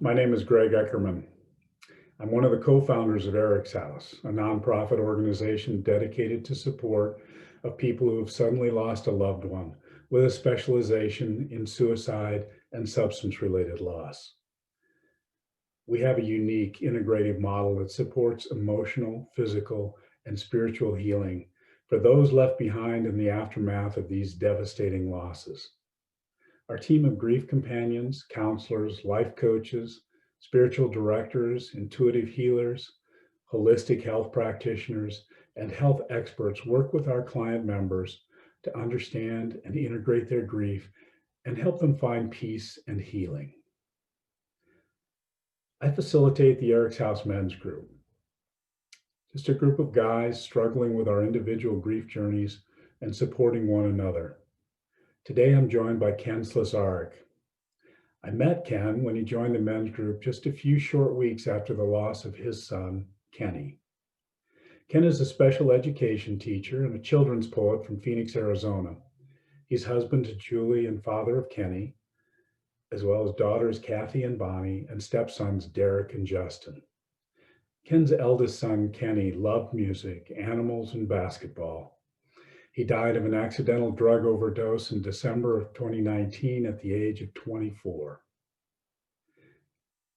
My name is Greg Eckerman. I'm one of the co-founders of Eric's House, a nonprofit organization dedicated to support of people who have suddenly lost a loved one with a specialization in suicide and substance-related loss. We have a unique integrative model that supports emotional, physical, and spiritual healing for those left behind in the aftermath of these devastating losses. Our team of grief companions, counselors, life coaches, spiritual directors, intuitive healers, holistic health practitioners, and health experts work with our client members to understand and integrate their grief and help them find peace and healing. I facilitate the Eric's House Men's Group, just a group of guys struggling with our individual grief journeys and supporting one another. Today, I'm joined by Ken Slesarek. I met Ken when he joined the men's group just a few short weeks after the loss of his son, Kenny. Ken is a special education teacher and a children's poet from Phoenix, Arizona. He's husband to Julie and father of Kenny, as well as daughters Kathy and Bonnie and stepsons Derek and Justin. Ken's eldest son, Kenny, loved music, animals, and basketball. He died of an accidental drug overdose in December of 2019 at the age of 24.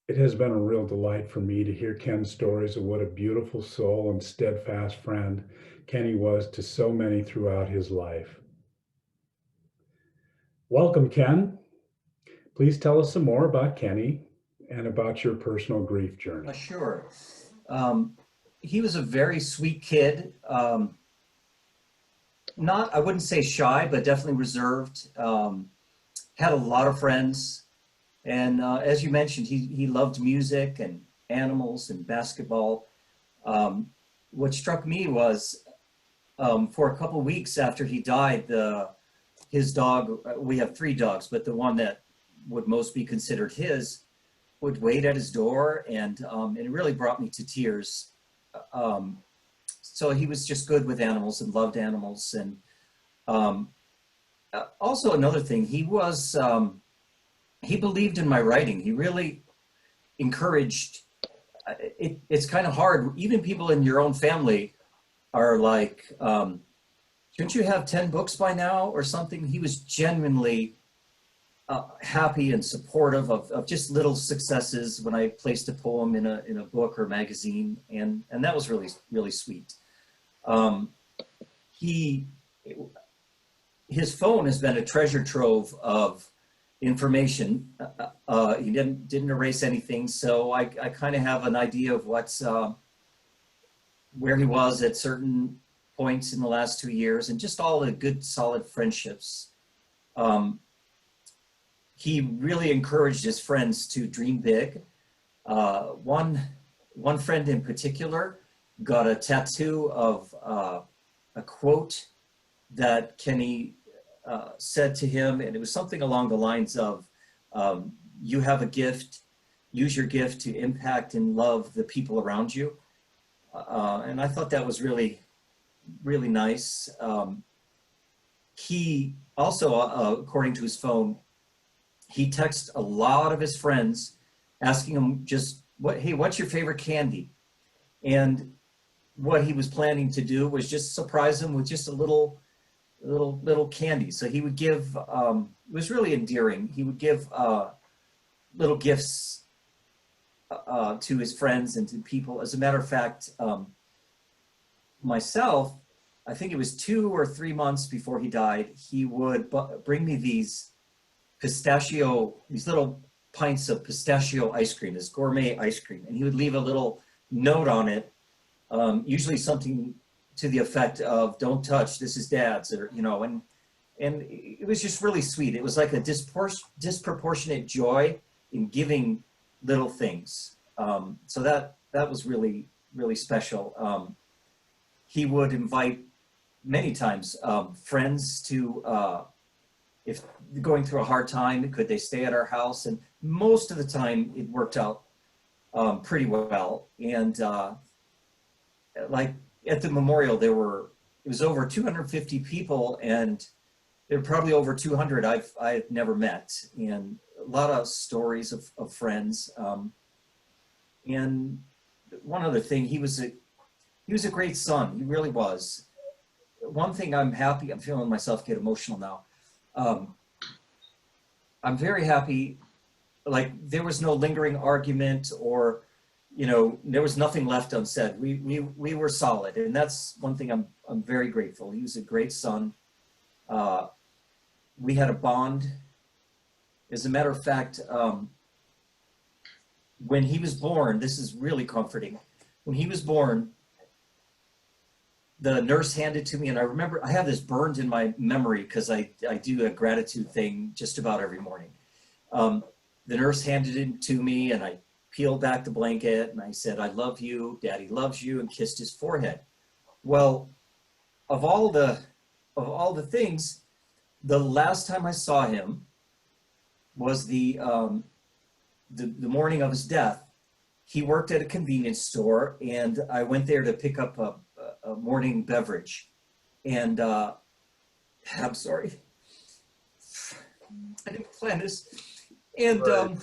It has been a real delight for me to hear Ken's stories of what a beautiful soul and steadfast friend Kenny was to so many throughout his life. Welcome, Ken. Please tell us some more about Kenny and about your personal grief journey. Sure. He was a very sweet kid. I wouldn't say shy, but definitely reserved. Had a lot of friends. And as you mentioned, he loved music and animals and basketball. What struck me was for a couple weeks after he died, his dog, we have 3 dogs, but the one that would most be considered his would wait at his door, and it really brought me to tears. So he was just good with animals and loved animals. And also another thing, he believed in my writing. He really encouraged, it's kind of hard. Even people in your own family are like, shouldn't you have 10 books by now or something? He was genuinely happy and supportive of just little successes when I placed a poem in a book or magazine. And that was really, really sweet. His phone has been a treasure trove of information. He didn't erase anything, so I kind of have an idea of where he was at certain points in the last 2 years, and just all the good, solid friendships. He really encouraged his friends to dream big. One friend in particular got a tattoo of a quote that Kenny said to him, and it was something along the lines of, you have a gift, use your gift to impact and love the people around you. And I thought that was really, really nice. He also, according to his phone, he texted a lot of his friends asking them just, hey, what's your favorite candy? And what he was planning to do was just surprise them with just a little candy. So he would give, it was really endearing. He would give little gifts to his friends and to people. As a matter of fact, myself, I think it was 2 or 3 months before he died, he would bring me these little pints of pistachio ice cream, this gourmet ice cream. And he would leave a little note on it, usually something to the effect of, don't touch, this is Dad's, or, and it was just really sweet. It was like a disproportionate joy in giving little things. So that was really, really special. He would invite many times friends to, if going through a hard time, could they stay at our house? And most of the time it worked out pretty well. And like at the memorial, it was over 250 people, and there were probably over 200 I've never met. And lot of stories of friends. And one other thing, he was a great son. He really was. One thing I'm feeling myself get emotional now. I'm very happy, like there was no lingering argument or, there was nothing left unsaid. We were solid. And that's one thing I'm very grateful. He was a great son. We had a bond. As a matter of fact, when he was born, this is really comforting. When he was born, the nurse handed to me, and I remember I have this burned in my memory because I do a gratitude thing just about every morning. The nurse handed it to me, and I peeled back the blanket, and I said, "I love you, Daddy loves you," and kissed his forehead. Well, of all the things, the last time I saw him was the morning of his death. He worked at a convenience store, and I went there to pick up a morning beverage. And I'm sorry, I didn't plan this. And No,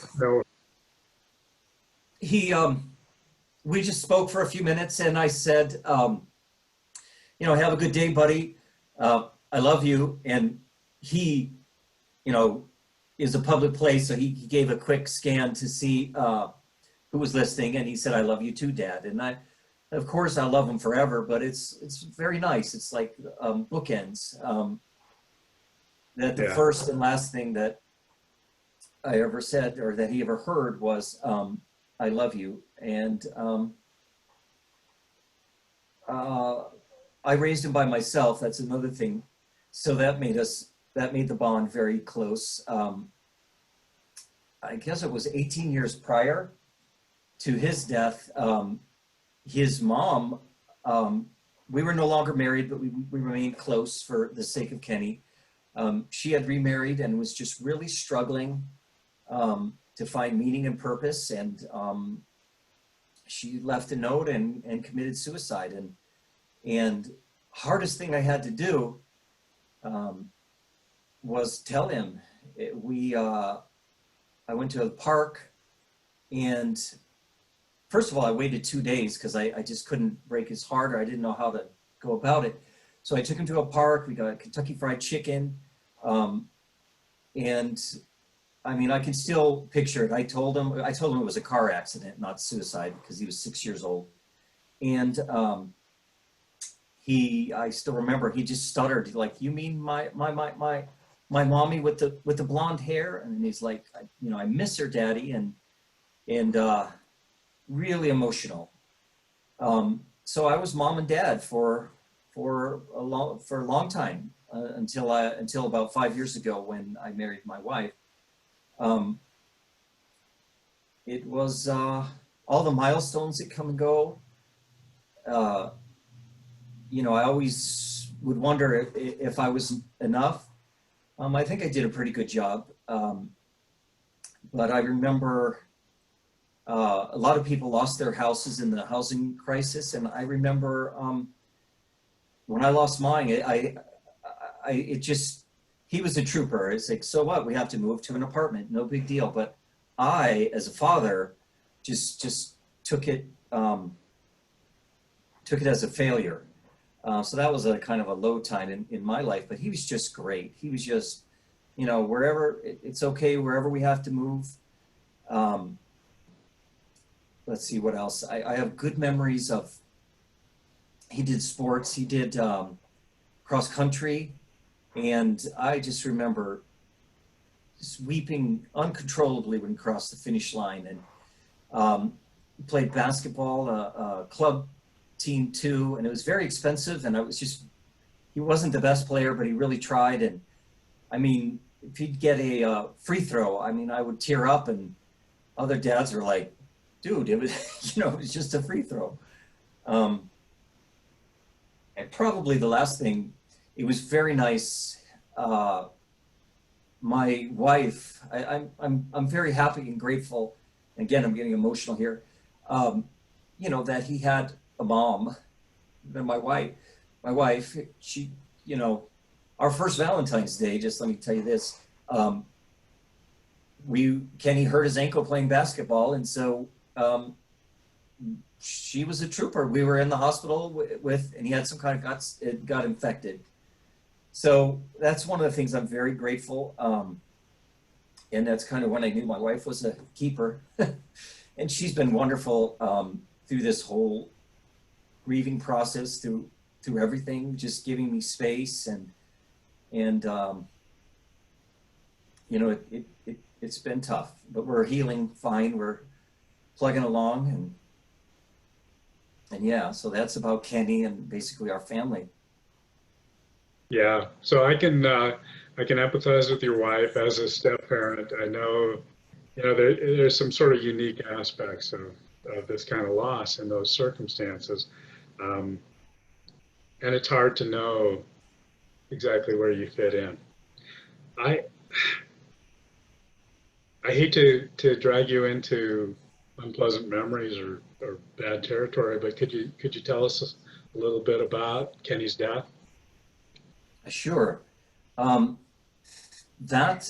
we just spoke for a few minutes, and I said, have a good day, buddy. I love you. And he, is a public place, so he gave a quick scan to see who was listening, and he said, "I love you too, Dad." And of course, I love him forever, but it's very nice. It's like bookends. That the first and last thing that I ever said or that he ever heard was, "I love you." And I raised him by myself. That's another thing. So that made the bond very close. I guess it was 18 years prior to his death. His mom, we were no longer married, but we remained close for the sake of Kenny. She had remarried and was just really struggling to find meaning and purpose. And she left a note and committed suicide. And hardest thing I had to do was tell him. I went to a park, and first of all, I waited 2 days because I just couldn't break his heart, or I didn't know how to go about it. So I took him to a park. We got Kentucky Fried Chicken. And I mean, I can still picture it. I told him it was a car accident, not suicide, because he was 6 years old. And I still remember, he just stuttered, like, "You mean my mommy with the blonde hair?" And he's like, "I miss her, Daddy." And really emotional. So I was mom and dad for a long time, until about 5 years ago when I married my wife. It was all the milestones that come and go. I always would wonder if I was enough. I think I did a pretty good job. But I remember a lot of people lost their houses in the housing crisis. And I remember when I lost mine, he was a trooper. It's like, so what? We have to move to an apartment. No big deal. But I, as a father, just took it as a failure. So that was a kind of a low time in my life, but he was just great. He was just, wherever, it's okay, wherever we have to move. Let's see what else. I have good memories of, he did sports, he did cross country, and I just remember just weeping uncontrollably when he crossed the finish line. And he played basketball, club team too, and it was very expensive, and he wasn't the best player, but he really tried. And I mean, if he'd get a free throw, I mean, I would tear up, and other dads were like, "Dude, it was it was just a free throw." And probably the last thing, it was very nice. My wife, I'm very happy and grateful. Again, I'm getting emotional here. That he had a mom. And my wife, she, our first Valentine's Day, just let me tell you this, Kenny hurt his ankle playing basketball, and so she was a trooper. We were in the hospital with, and he had some kind of it got infected. So that's one of the things I'm very grateful. And that's kind of when I knew my wife was a keeper. And she's been wonderful through this whole grieving process, through everything, just giving me space and it's been tough, but we're healing fine. We're plugging along and yeah, so that's about Kenny and basically our family. Yeah, so I can empathize with your wife as a step parent. I know, there's some sort of unique aspects of this kind of loss in those circumstances, and it's hard to know exactly where you fit in. I I hate to drag you into unpleasant memories or bad territory, but could you tell us a little bit about Kenny's death? Sure. Um, that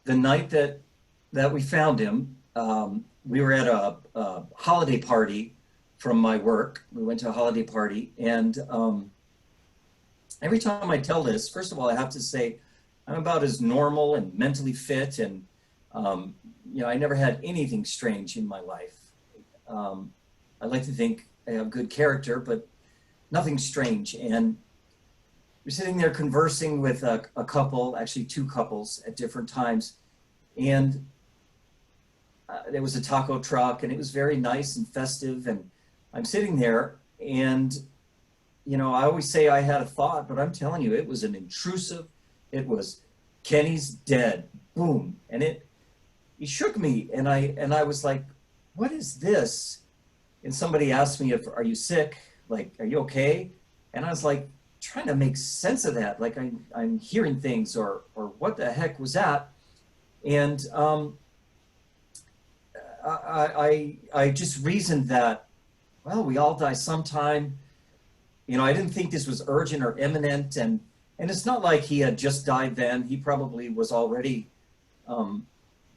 the night that we found him, we were at a holiday party from my work. We went to a holiday party, and every time I tell this, first of all, I have to say I'm about as normal and mentally fit, and I never had anything strange in my life. I like to think I have good character, but nothing strange. And we're sitting there conversing with a couple, actually two couples at different times, and there was a taco truck, and it was very nice and festive. And I'm sitting there, and I always say I had a thought, but I'm telling you, it was an intrusive. It was Kenny's dead, boom, and it shook me, and I was like, what is this? And somebody asked me, are you sick? Like, are you okay? And I was like, trying to make sense of that, like I'm hearing things, or what the heck was that? And I just reasoned that, well, we all die sometime. I didn't think this was urgent or imminent, and it's not like he had just died then. He probably was already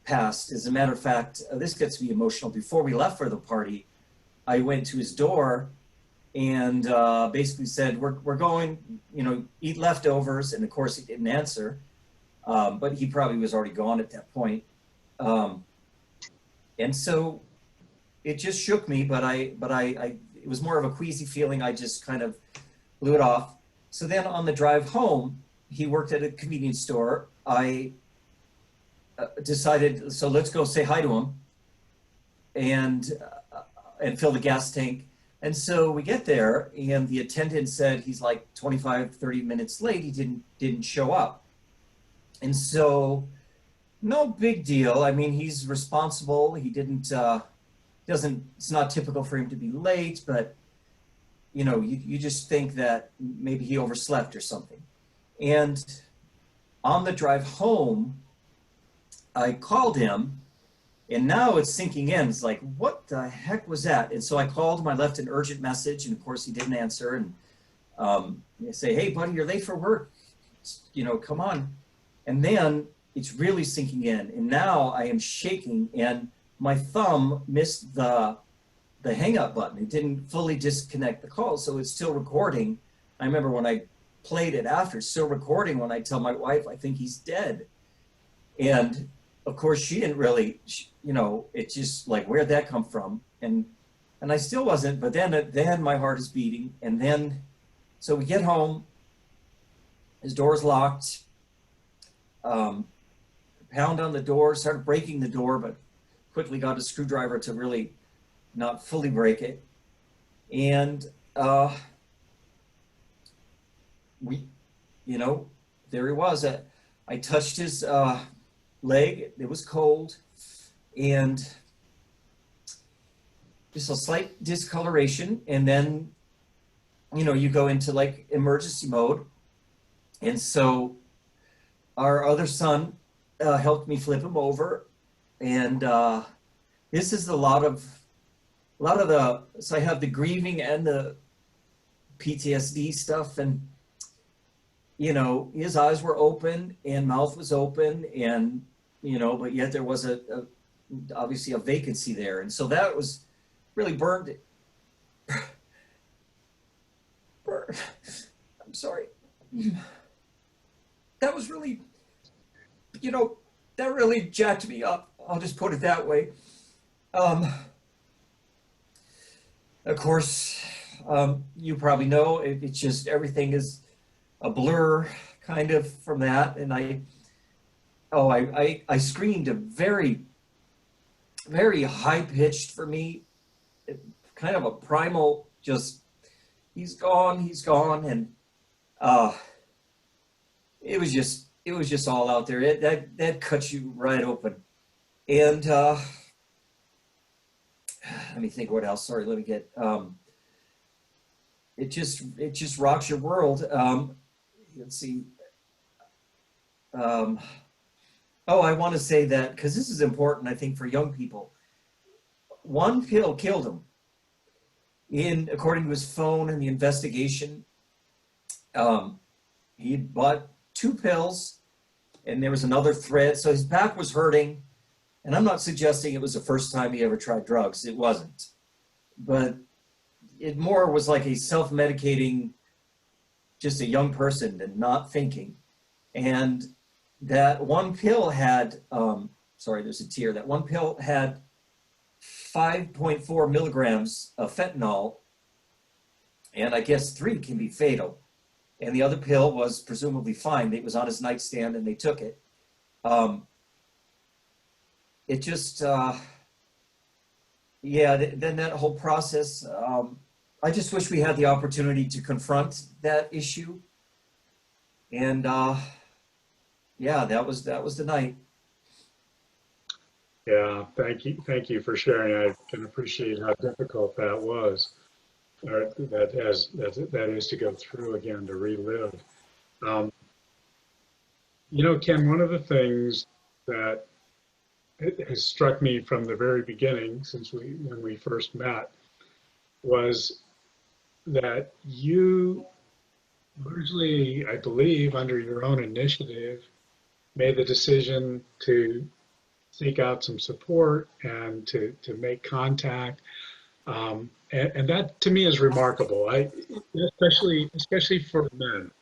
passed. As a matter of fact, this gets me emotional. Before we left for the party, I went to his door and basically said, we're going, eat leftovers. And of course he didn't answer, but he probably was already gone at that point. And so it just shook me, but it was more of a queasy feeling. I just kind of blew it off. So then on the drive home, he worked at a convenience store. I decided, so let's go say hi to him and fill the gas tank. And so we get there, and the attendant said he's like 25, 30 minutes late. He didn't show up. And so no big deal. I mean, he's responsible. He it's not typical for him to be late, but you just think that maybe he overslept or something. And on the drive home, I called him, and now it's sinking in. It's like, what the heck was that? And so I called him, I left an urgent message, and of course he didn't answer. And I say, hey buddy, you're late for work. Come on. And then it's really sinking in. And now I am shaking, and my thumb missed the hang up button. It didn't fully disconnect the call, so it's still recording. I remember when I played it after, still recording when I tell my wife, I think he's dead. And of course she didn't really, it's just like, where'd that come from? And I still wasn't, but then my heart is beating. And then, so we get home, his door's locked, pound on the door, started breaking the door, but quickly got a screwdriver to really not fully break it. And there he was. I touched his leg. It was cold, and just a slight discoloration. And then, you go into like emergency mode. And so our other son helped me flip him over. And this is a lot of so I have the grieving and the PTSD stuff, and his eyes were open and mouth was open, and you know, but yet there was obviously a vacancy there. And so that was really burned, I'm sorry. That was really, you know, that really jacked me up. I'll just put it that way. Um, of course, you probably know it's just everything is a blur kind of from that. And I screamed a very, very high pitched for me, kind of a primal, just he's gone. And uh, it was just all out there. That cuts you right open. And let me think what else. Sorry, let me get. It just rocks your world. Let's see. Um, oh, I want to say that because this is important, I think, for young people. One pill killed him. According to his phone and the investigation, um, he bought two pills, and there was another thread. So his back was hurting, and I'm not suggesting it was the first time he ever tried drugs. It wasn't, but it more was like a self-medicating, just a young person and not thinking. And that one pill had, sorry, there's a tear. That one pill had 5.4 milligrams of fentanyl, and I guess 3 can be fatal. And the other pill was presumably fine. It was on his nightstand, and they took it. It just, yeah, then that whole process, I just wish we had the opportunity to confront that issue. And yeah, that was the night. Yeah, thank you for sharing. I can appreciate how difficult that was, or that is to go through again, to relive. Um, Ken, one of the things that has struck me from the very beginning, when we first met, was that you largely, I believe, under your own initiative, made the decision to seek out some support and to make contact. And that to me is remarkable. Especially for men.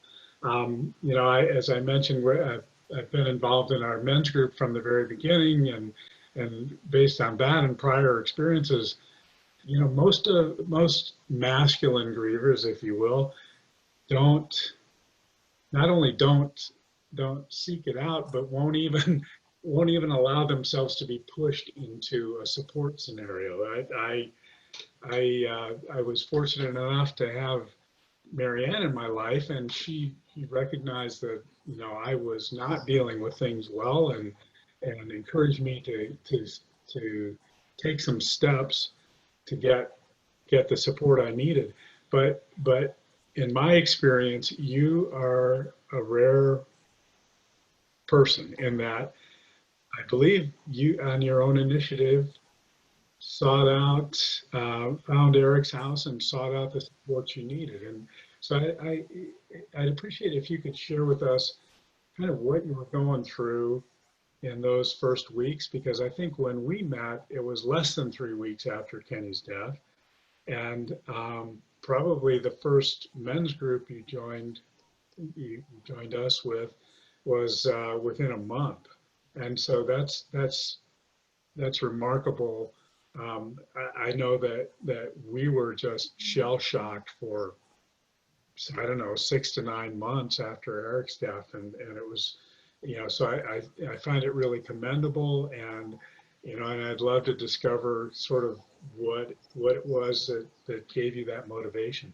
As I mentioned, I've been involved in our men's group from the very beginning, and based on that and prior experiences, most masculine grievers, if you will, don't not only don't seek it out, but won't even allow themselves to be pushed into a support scenario. I was fortunate enough to have Marianne in my life, and she recognized that I was not dealing with things well, and encouraged me to take some steps to get the support I needed. But in my experience, you are a rare person in that I believe you, on your own initiative, found Eric's house and sought out the support you needed. And so I'd appreciate if you could share with us kind of what you were going through in those first weeks, because I think when we met, it was less than 3 weeks after Kenny's death. And probably the first men's group you joined us with was within a month. And so that's remarkable. I know that we were just shell shocked for, I don't know, 6 to 9 months after Eric's death, and it was, so I find it really commendable, and and I'd love to discover sort of what it was that gave you that motivation.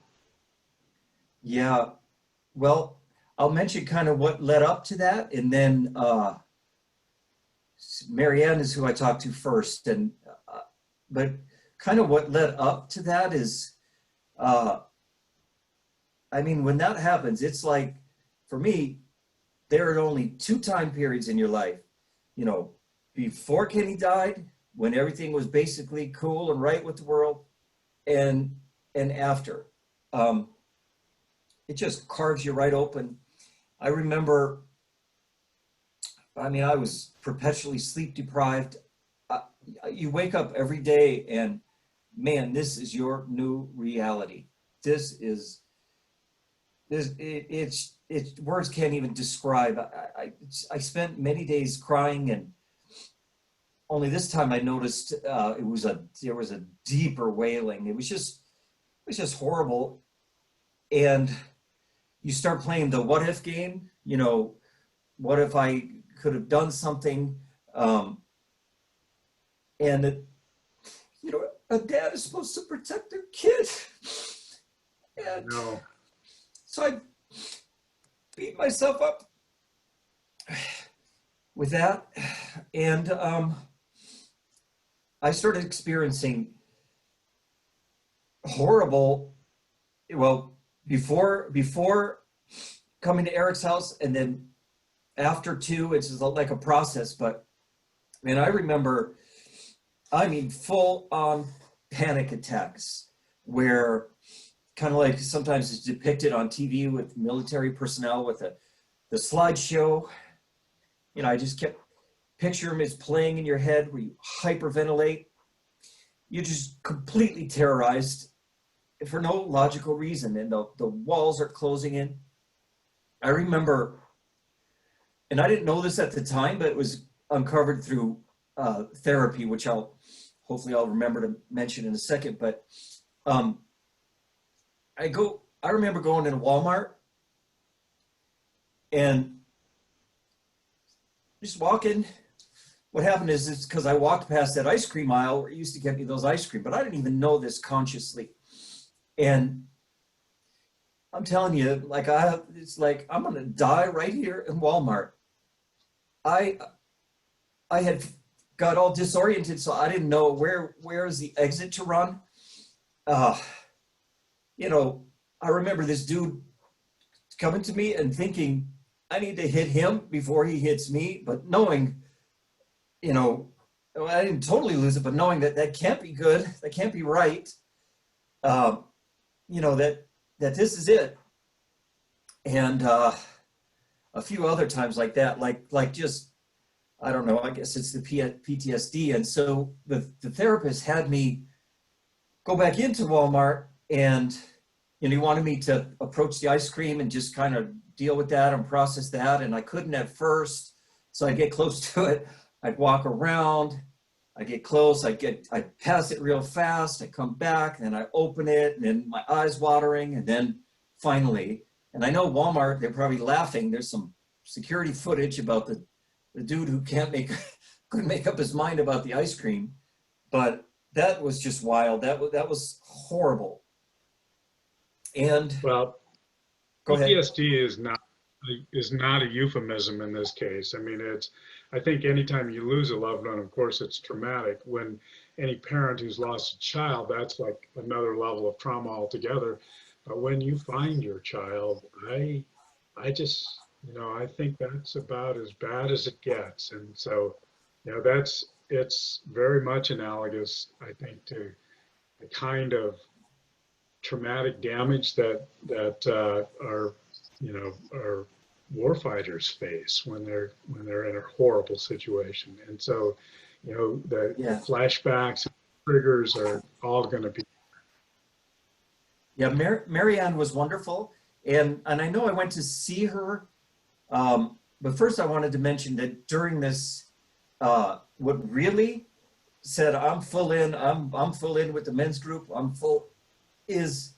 Yeah, well, I'll mention kind of what led up to that, and then Marianne is who I talked to first, and but kind of what led up to that is, uh, I mean, when that happens, it's like, for me, there are only 2 time periods in your life, you know, before Kenny died, when everything was basically cool and right with the world, and after. Um, it just carves you right open. I remember I mean, I was perpetually sleep deprived. Uh, you wake up every day and man, this is your new reality. This is it's words can't even describe. I spent many days crying, and only this time I noticed there was a deeper wailing. It was just horrible. And you start playing the what if game. You know, what if I could have done something? Um, and it, you know, a dad is supposed to protect their kid, and No. so I beat myself up with that, and I started experiencing horrible. Well, before coming to Eric's house, and then after too, it's just like a process. But man, I remember, I mean, full on panic attacks where kind of like sometimes it's depicted on TV with military personnel with the slideshow. You know, I just kept picture them as playing in your head where you hyperventilate. You're just completely terrorized for no logical reason, and the walls are closing in. I remember, and I didn't know this at the time, but it was uncovered through therapy, which hopefully I'll remember to mention in a second. But um, I remember going into Walmart and just walking. What happened is it's because I walked past that ice cream aisle where it used to get me those ice cream, but I didn't even know this consciously. And I'm telling you, it's like I'm gonna die right here in Walmart. I I had got all disoriented, so I didn't know where is the exit to run. Uh, you know, I remember this dude coming to me and thinking I need to hit him before he hits me, but knowing, you know, I didn't totally lose it, but knowing that that can't be good, that can't be right. Um, you know that this is it, and a few other times like that, like just I don't know. I guess it's the PTSD, and so the therapist had me go back into Walmart, and you know he wanted me to approach the ice cream and just kind of deal with that and process that, and I couldn't at first, so I'd get close to it, I'd walk around. I get close, I pass it real fast, I come back, and then I open it, and then my eyes watering, and then finally, and I know Walmart, they're probably laughing, there's some security footage about the dude who couldn't make up his mind about the ice cream, but that was just wild, that was horrible. And Well, go ahead. PTSD is not a euphemism in this case. I mean, I think anytime you lose a loved one, of course, it's traumatic. When any parent who's lost a child, that's like another level of trauma altogether. But when you find your child, I just, I think that's about as bad as it gets. And so, it's very much analogous, I think, to the kind of traumatic damage that our warfighters face when they're in a horrible situation. And so, the Yeah, flashbacks and triggers are all going to be. yeah, Marianne was wonderful, and I know I went to see her. But first, I wanted to mention that during this, what really said I'm full in. I'm full in with the men's group. I'm full. Is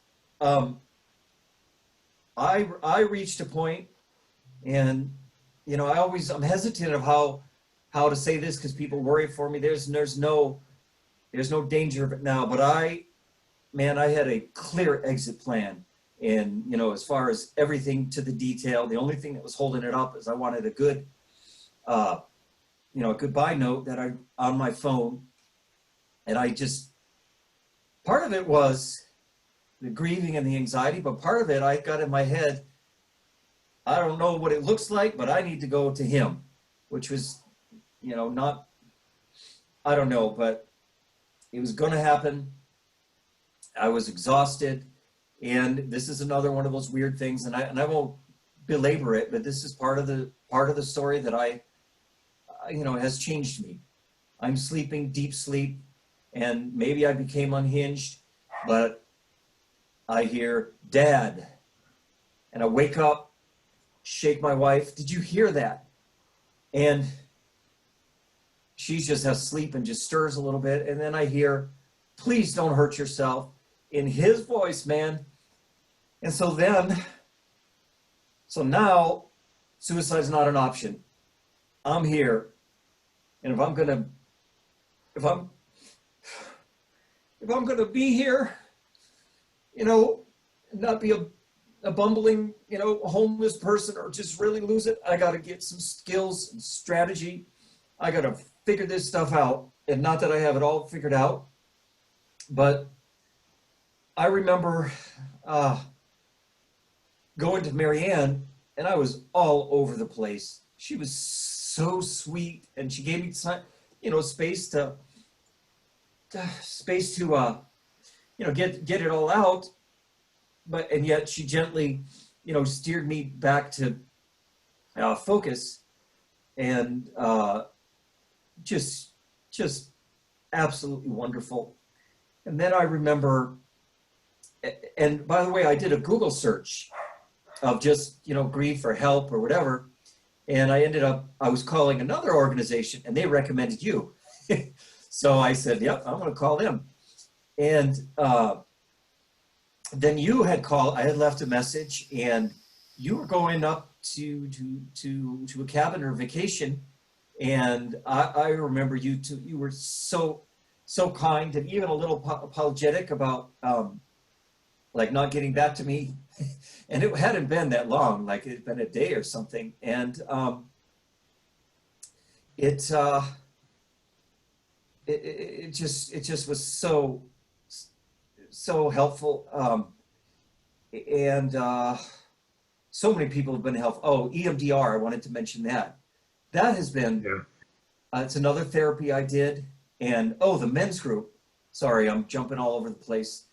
I reached a point, and I'm hesitant of how to say this because people worry for me. There's no danger of it now, but I had a clear exit plan. And, as far as everything to the detail, the only thing that was holding it up is I wanted a good, a goodbye note that on my phone. And part of it was the grieving and the anxiety, but part of it I got in my head, I don't know what it looks like, but I need to go to him, which was, not, I don't know, but it was going to happen. I was exhausted. And this is another one of those weird things, and I won't belabor it, but this is part of the story that has changed me. I'm sleeping deep sleep, and maybe I became unhinged, but I hear Dad, and I wake up, shake my wife. Did you hear that? And she's just asleep and just stirs a little bit. And then I hear, please don't hurt yourself, in his voice, man. And so now suicide's not an option. I'm here. And if I'm gonna be here, not be a bumbling, homeless person, or just really lose it, I got to get some skills and strategy. I got to figure this stuff out. And not that I have it all figured out, but I remember going to Marianne, and I was all over the place. She was so sweet, and she gave me time, space to get it all out. And yet she gently, steered me back to focus, and just absolutely wonderful. And then I remember, and by the way, I did a Google search of just, grief or help or whatever. And I was calling another organization, and they recommended you. So I said, yep, I'm going to call them. And then you had called, I had left a message, and you were going up to a cabin or vacation. And I remember you were so kind, and even a little apologetic about not getting back to me. And it hadn't been that long, like it had been a day or something. And it just was so helpful. And so many people have been helpful. Oh, EMDR, I wanted to mention that. That has been, it's another therapy I did. And, the men's group. Sorry, I'm jumping all over the place.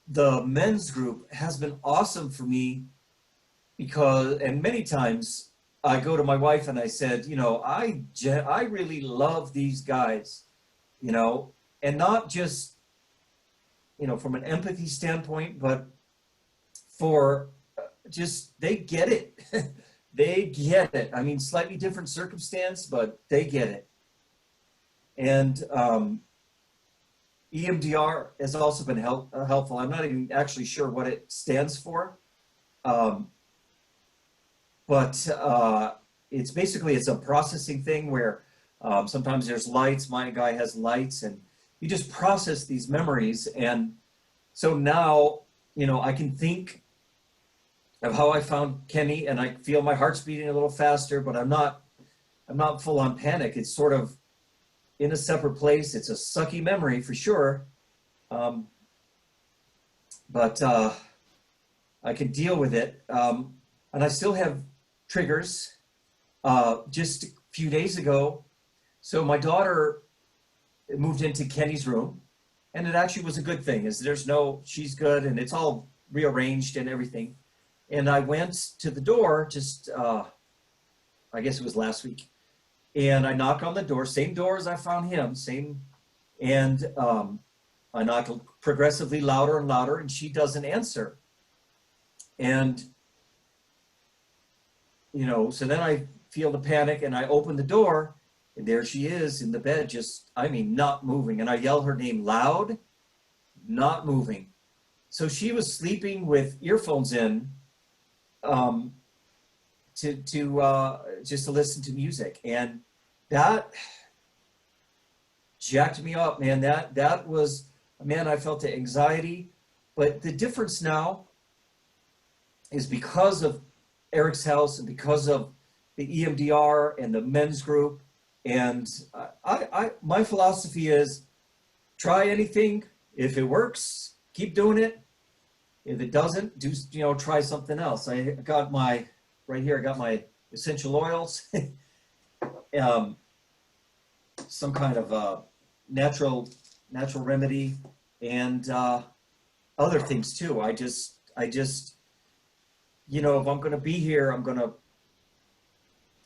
The men's group has been awesome for me because, and many times I go to my wife and I said, I really love these guys, and not just, from an empathy standpoint, but for just, they get it. They get it. I mean, slightly different circumstance, but they get it. And EMDR has also been helpful. I'm not even actually sure what it stands for. But it's basically, it's a processing thing where sometimes there's lights. My guy has lights, and you just process these memories. And so now, I can think of how I found Kenny, and I feel my heart's beating a little faster, but I'm not full on panic. It's sort of in a separate place. It's a sucky memory for sure. But I can deal with it. And I still have triggers. Just a few days ago, so my daughter moved into Kenny's room, and it actually was a good thing. She's good, and it's all rearranged and everything. And I went to the door just, I guess it was last week. And I knock on the door, same door as I found him, and I knock progressively louder and louder, and she doesn't answer. And, so then I feel the panic, and I open the door, and there she is in the bed, not moving. And I yell her name loud, not moving. So she was sleeping with earphones in, just to listen to music. And that jacked me up, man. That was, man, I felt the anxiety. But the difference now is because of Eric's house and because of the EMDR and the men's group. And my philosophy is try anything. If it works, keep doing it. If it doesn't, try something else. I got right here, I got my essential oils, some kind of natural remedy, and other things too. I just, if I'm going to be here, I'm going to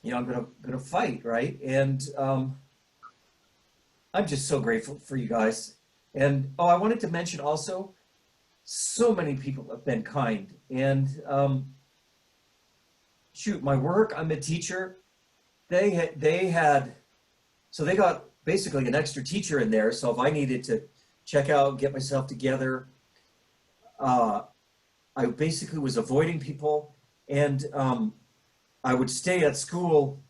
I'm gonna fight, right? And I'm just so grateful for you guys. And I wanted to mention also, so many people have been kind. And shoot, my work, I'm a teacher. They had so they got basically an extra teacher in there. So if I needed to check out, get myself together, uh, I basically was avoiding people, and I would stay at school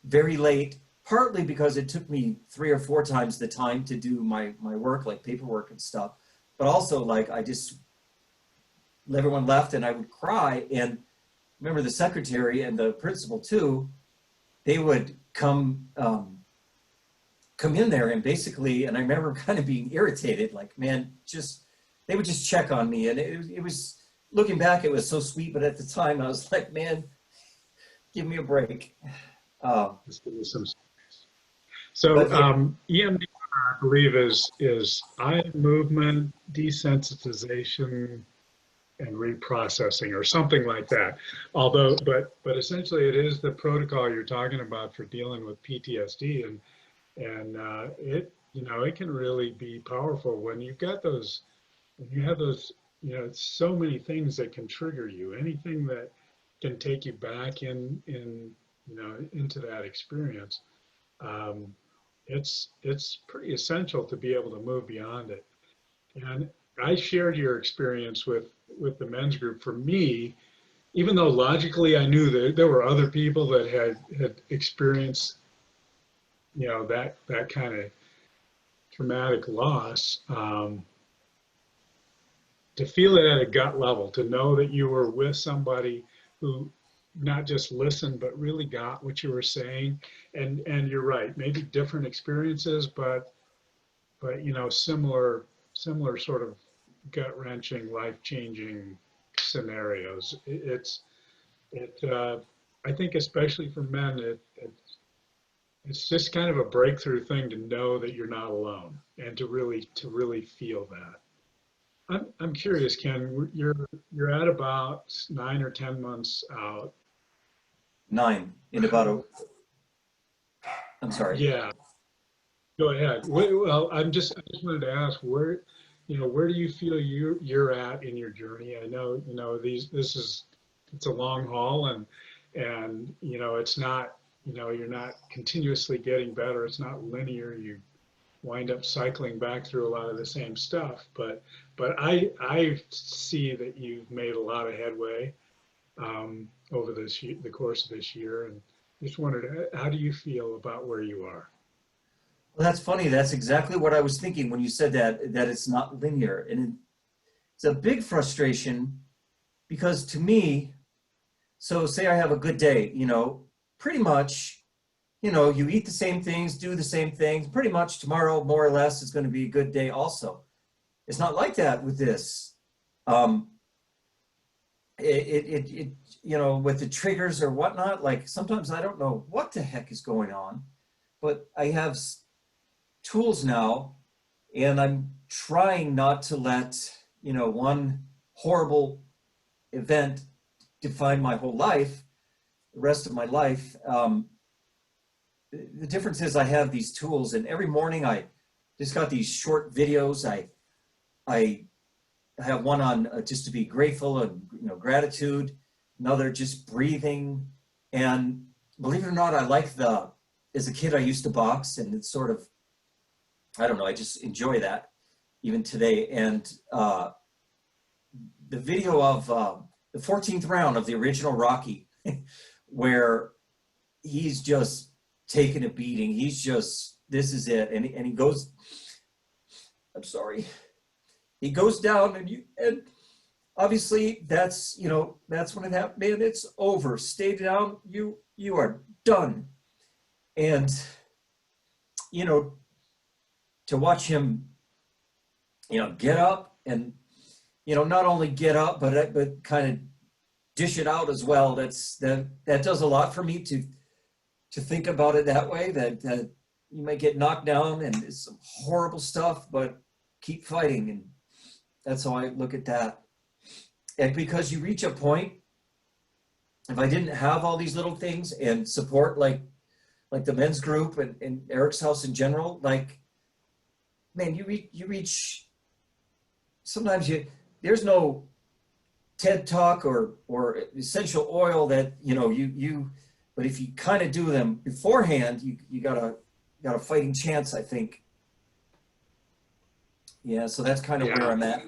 very late, partly because it took me 3 or 4 times the time to do my work, like paperwork and stuff. But also, like, I just, everyone left and I would cry. And remember, the secretary and the principal too, they would come in there and basically, and I remember kind of being irritated, like, man, just, they would just check on me. And it was, looking back, it was so sweet. But at the time, I was like, man, give me a break. Just give me some space. So But yeah, EMDR, I believe, is eye movement desensitization and reprocessing or something like that. Although, but essentially it is the protocol you're talking about for dealing with PTSD, and it, it can really be powerful when you've got those, when you have those, so many things that can trigger you, anything that can take you back into that experience. Um, it's pretty essential to be able to move beyond it. And I shared your experience with the men's group. For me, even though logically I knew that there were other people that had experienced, that kind of traumatic loss, to feel it at a gut level, to know that you were with somebody who not just listened but really got what you were saying, and you're right, maybe different experiences, but similar sort of gut wrenching, life changing scenarios. I think especially for men, it's just kind of a breakthrough thing to know that you're not alone and to really feel that. I'm curious, Ken. You're at about 9 or 10 months out. 9 in about a, How? I'm sorry. Yeah. Go ahead. Well, I just wanted to ask where do you feel you're at in your journey? I know, it's a long haul, and it's not, you're not continuously getting better. It's not linear. You wind up cycling back through a lot of the same stuff, but I see that you've made a lot of headway over the course of this year, and just wondered, how do you feel about where you are? Well, that's funny. That's exactly what I was thinking when you said that it's not linear. And it's a big frustration because to me, so say I have a good day, pretty much, you eat the same things, do the same things, pretty much tomorrow, more or less, is going to be a good day also. It's not like that with this. Um, with the triggers or whatnot, like sometimes I don't know what the heck is going on, but I have tools now, and I'm trying not to let, one horrible event define my whole life, the rest of my life. The difference is I have these tools, and every morning I just got these short videos. I have one on just to be grateful and gratitude, another just breathing, and believe it or not, I like as a kid I used to box, and it's sort of, I don't know, I just enjoy that even today. And the video of the 14th round of the original Rocky, where he's just taking a beating. He's just, this is it. And he goes, I'm sorry. He goes down, and obviously that's, that's when it happened, man, it's over. Stay down. You are done. And, to watch him, get up and, not only get up, but kind of dish it out as well. That does a lot for me to think about it that way, that you might get knocked down and it's some horrible stuff, but keep fighting. And that's how I look at that. And because you reach a point if I didn't have all these little things and support like the men's group and Eric's house in general, like, man, you reach, sometimes there's no TED talk or essential oil that, but if you kind of do them beforehand, you got a fighting chance, I think. Yeah, so that's kind of where Yeah. I'm at.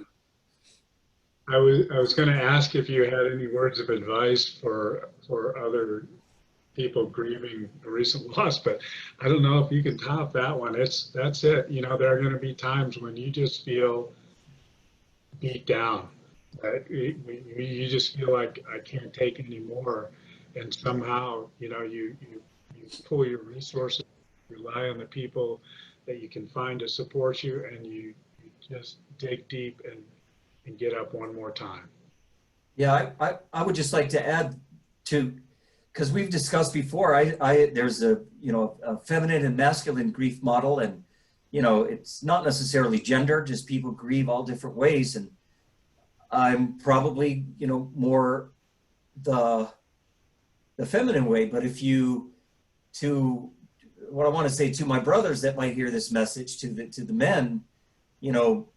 I was going to ask if you had any words of advice for other people grieving a recent loss, but I don't know if you can top that one. That's it. There are going to be times when you just feel beat down. You just feel like I can't take any more, and somehow you pull your resources, rely on the people that you can find to support you, and you just dig deep and get up one more time. Yeah, I would just like to add to, because we've discussed before, there's a feminine and masculine grief model, and it's not necessarily gender, just people grieve all different ways, and I'm probably more the feminine way. But if you to what I want to say to my brothers that might hear this message, to the men, you know,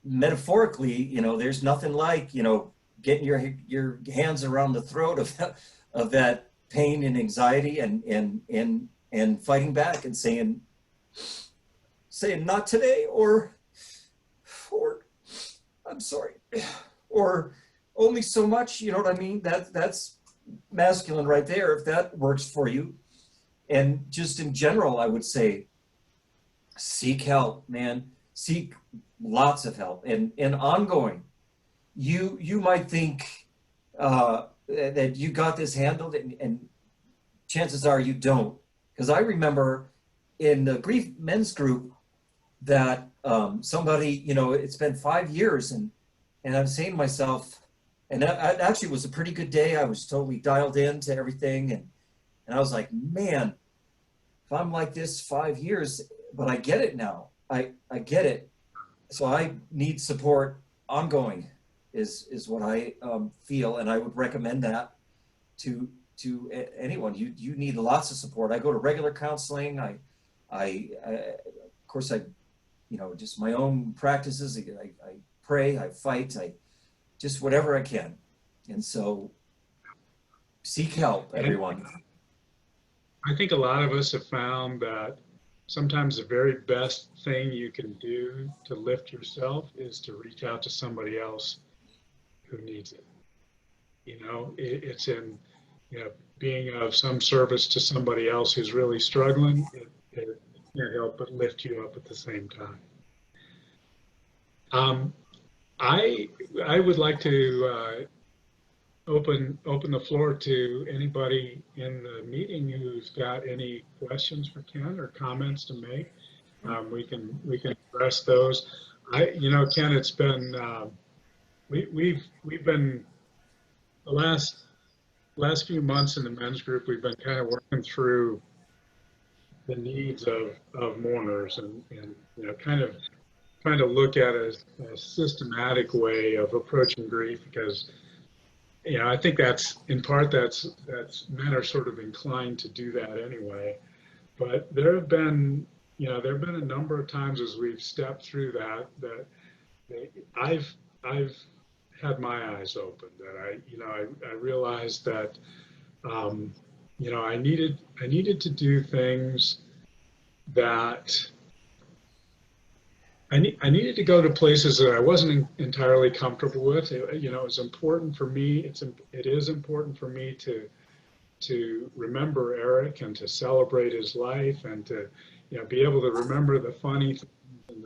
metaphorically, there's nothing like getting your hands around the throat of that pain and anxiety and fighting back and saying not today, or I'm sorry, or only so much. You know what I mean? That's masculine right there, if that works for you. And just in general, I would say seek help, man. Seek lots of help and ongoing. You might think that you got this handled, and chances are you don't. Because I remember in the grief men's group that somebody, it's been 5 years, and I'm saying to myself, and that actually was a pretty good day. I was totally dialed in to everything, and I was like, man, if I'm like this 5 years, but I get it now. I get it. So I need support ongoing is what I feel, and I would recommend that to anyone. You need lots of support. I go to regular counseling. I of course just my own practices. I pray, I fight, I just whatever I can. And so seek help, everyone. I think a lot of us have found that sometimes the very best thing you can do to lift yourself is to reach out to somebody else who needs it. It's in being of some service to somebody else who's really struggling. It can't help but lift you up at the same time. Um, I would like to open the floor to anybody in the meeting who's got any questions for Ken or comments to make. We can address those. Ken, it's been we've been the last few months in the men's group. We've been kind of working through the needs of mourners, and kind of trying to look at a systematic way of approaching grief, because I think that's in part that's men are sort of inclined to do that anyway. But there have been a number of times as we've stepped through that I've had my eyes opened, that I realized that I needed to do things that I needed to go to places that I wasn't entirely comfortable with. It was important for me. It is important for me to remember Eric and to celebrate his life, and to be able to remember the funny things and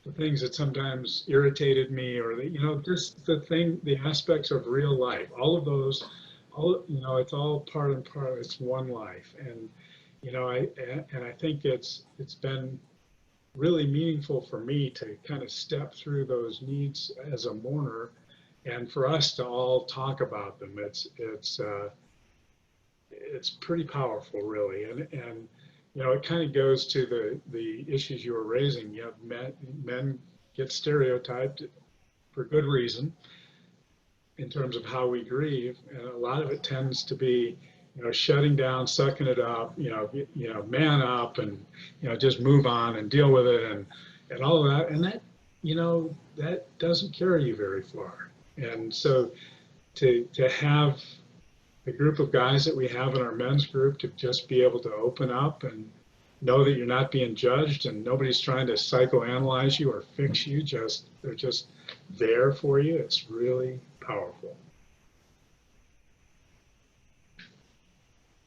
the things that sometimes irritated me, or just the aspects of real life. All of those, it's all part and part. It's one life, and I think it's been really meaningful for me to kind of step through those needs as a mourner, and for us to all talk about them. It's pretty powerful, really, and it kind of goes to the issues you were raising. Men get stereotyped for good reason, in terms of how we grieve, and a lot of it tends to be, shutting down, sucking it up, man up, and just move on and deal with it, and all of that, and that that doesn't carry you very far. And so to have the group of guys that we have in our men's group to just be able to open up and know that you're not being judged and nobody's trying to psychoanalyze you or fix you, they're just there for you. It's really powerful.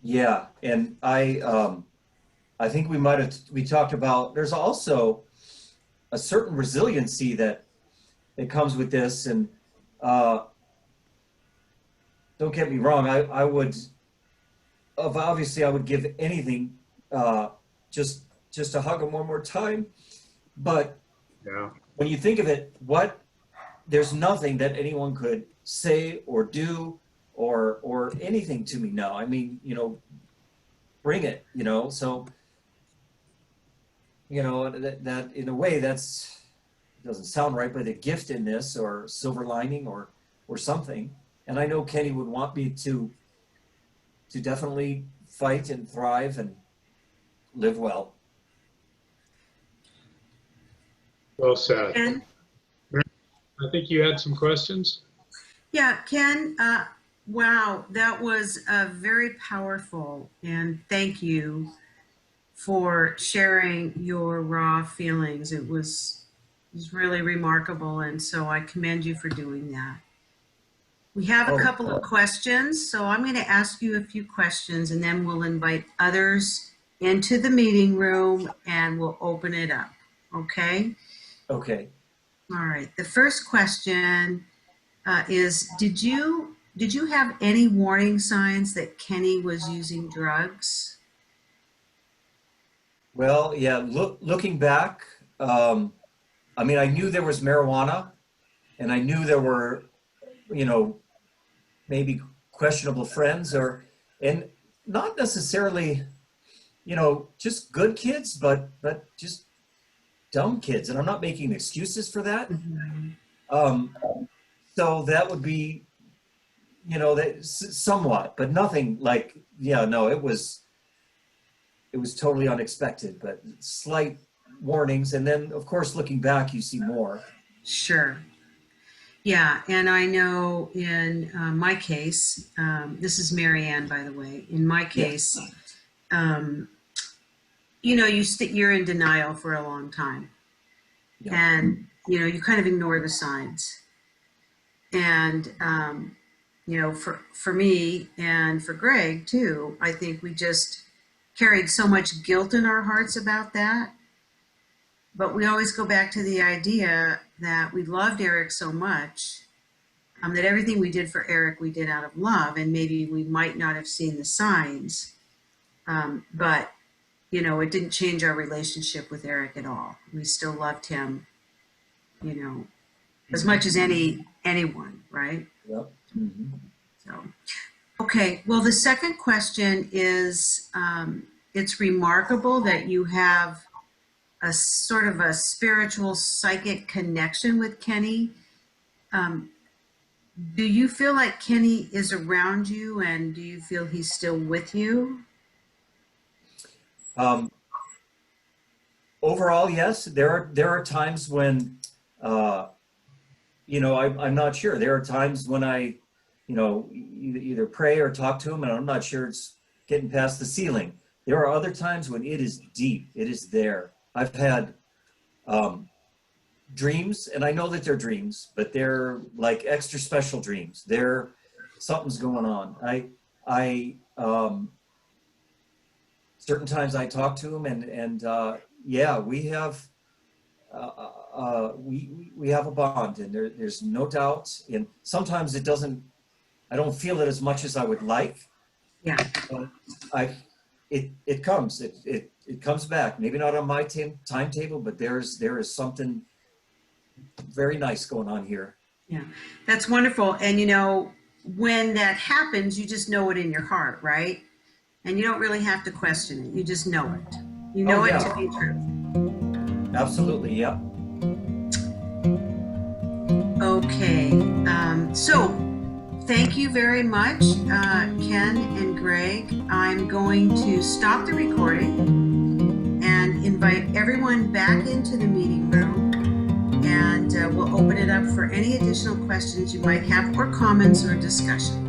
Yeah, and I think we talked about, there's also a certain resiliency that comes with this, and don't get me wrong, I would obviously I would give anything just to hug him one more time, but Yeah. when you think of it, there's nothing that anyone could say or do or anything to me now. I mean, bring it, so that in a way that's, it doesn't sound right, but a gift in this, or silver lining, or something. And I know Kenny would want me to definitely fight and thrive and live well. Well said. Ken? I think you had some questions. Yeah, Ken, wow, that was very powerful, and thank you for sharing your raw feelings. It was really remarkable, and so I commend you for doing that. We have a couple of questions, so I'm going to ask you a few questions, and then we'll invite others into the meeting room, and we'll open it up, okay? Okay. All right, the first question is, did you have any warning signs that Kenny was using drugs? Well, yeah, looking back, I mean, I knew there was marijuana, and I knew there were, maybe questionable friends, and not necessarily, just good kids, but just dumb kids. And I'm not making excuses for that. So that would be, that somewhat, but nothing like, no, it was totally unexpected, but slight warnings. And then of course, looking back, you see more. Sure. Yeah, and I know in my case, this is Mary Ann, by the way. In my case, you're in denial for a long time, and you kind of ignore the signs. And for me and for Greg too, I think we just carried so much guilt in our hearts about that. But we always go back to the idea that we loved Eric so much, that everything we did for Eric, we did out of love, and maybe we might not have seen the signs, but it didn't change our relationship with Eric at all. We still loved him, as much as anyone, right? Yep. Mm-hmm. So, okay. Well, the second question is, it's remarkable that you have a sort of a spiritual psychic connection with Kenny. Do you feel like Kenny is around you, and do you feel he's still with you? Overall, yes. There are times when, I'm not sure. There are times when I, either pray or talk to him, and I'm not sure it's getting past the ceiling. There are other times when it is deep. It is there. I've had dreams, and I know that they're dreams, but they're like extra special dreams. Something's going on. I certain times I talk to him, and yeah, we have we have a bond, and there's no doubt. And sometimes I don't feel it as much as I would like. Yeah. But it comes back. Maybe not on my timetable, but there is something very nice going on here. Yeah, that's wonderful. And when that happens, you just know it in your heart, right? And you don't really have to question it. You just know it. You know it to be true. Absolutely, yeah. Okay, so thank you very much, Ken and Greg. I'm going to stop the recording and invite everyone back into the meeting room, and we'll open it up for any additional questions you might have, or comments or discussion.